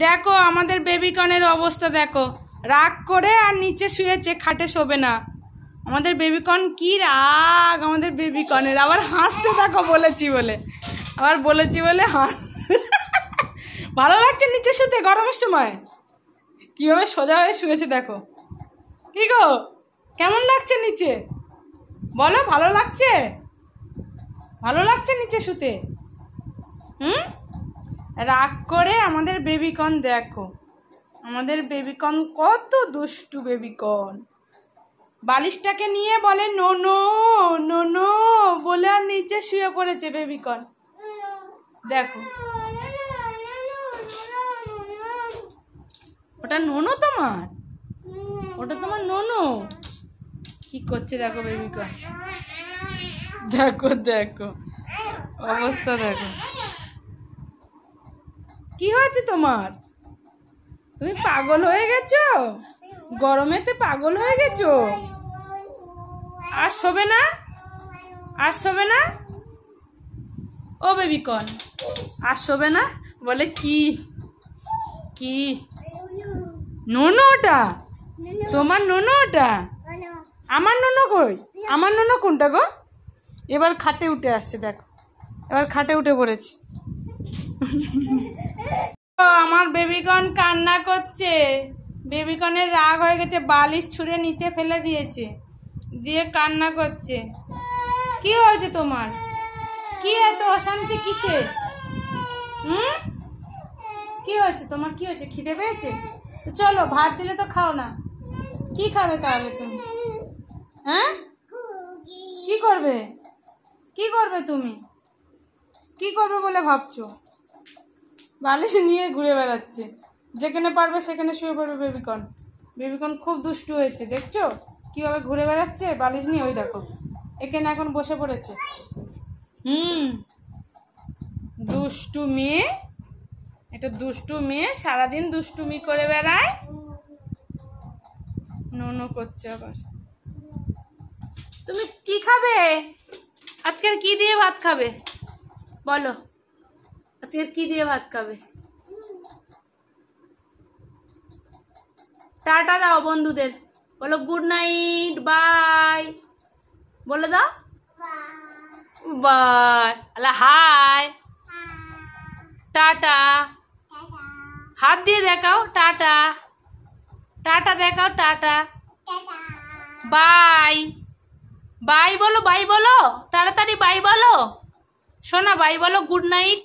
দেখো আমাদের বেবিকনের অবস্থা দেখো, রাগ করে আর নিচে শুয়েছে, খাটে শোবে না। আমাদের বেবিকন কি রাগ আমাদের বেবিকনের। আবার হাসছে দেখো, বলেছি বলে ভালো লাগছে নিচে শুতে গরমের সময়। কিভাবে সোজা হয়ে শুয়েছে দেখো। কি গো, কেমন লাগছে নিচে বলো? ভালো লাগছে? ভালো লাগছে নিচে শুতে? রাগ করে আমাদের বেবিকন দেখো, আমাদের বেবিকন কত দুষ্টু বেবিকন। বালিশটাকে নিয়ে বলে নোনো নোনো বলে আর নিচে শুয়ে পড়েছে বেবিকন। দেখো ওটা নোনো তোমার, ওটা তোমার নোনো। কি করছে দেখো বেবিকন, দেখো দেখো অবস্থা দেখো। কি হয়েছে তোমার? তুমি পাগল হয়ে গেছো? গরমেতে পাগল হয়ে গেছো? আর শোবে না? আর শোবে না? ও বেবিকন আর শোবে না? বলে কি কি নোনো ওটা? তোমার নোনো ওটা? আমার নোনো কই? আমার নোনো কোনটা গো? এবার খাটে উঠে আসছে দেখো, এবার খাটে উঠে পড়েছে। আমার বেবিকন কান্না করছে, বেবিকনের রাগ হয়ে গেছে, বালিশ ছুঁড়ে নিচে ফেলে দিয়েছে, দিয়ে কান্না করছে। কি হয়েছে তোমার? কি এত অশান্তি কিসে? কি হয়েছে তোমার? কি হয়েছে? খিদে পেয়েছে? তো চলো, ভাত দিলে তো খাও না। কি খাবে তাহলে তুমি? হ্যাঁ, কি করবে? কি করবে তুমি? কি করবে বলে ভাবছো? বালিশ নিয়ে ঘুরে বেড়াচ্ছে, যেখানে পারবে সেখানে শুয়ে পড়বে বেবিকন। বেবিকন খুব দুষ্টু হয়েছে, দেখছো কিভাবে ঘুরে বেড়াচ্ছে বালিশ নিয়ে। ওই দেখো এখানে এখন বসে পড়েছে। দুষ্টু মেয়ে, এটা দুষ্টু মেয়ে, সারাদিন দুষ্টুমি করে বেড়ায়, নোনো করছে আবার। তুমি কি খাবে আজকের? কি দিয়ে ভাত খাবে বলো? আজকের কি দিয়ে ভাত খাবে? টাটা দাও বন্ধুদের, বলো গুড নাইট, বাই বলে দাও। বাই, আল্লাহ হাই, টাটা, হাত দিয়ে দেখাও টাটা, টাটা দেখাও, টাটা, বাই, বাই বলো, বাই বলো তাড়াতাড়ি, বাই বলো সোনা, বাই বলো, গুড নাইট।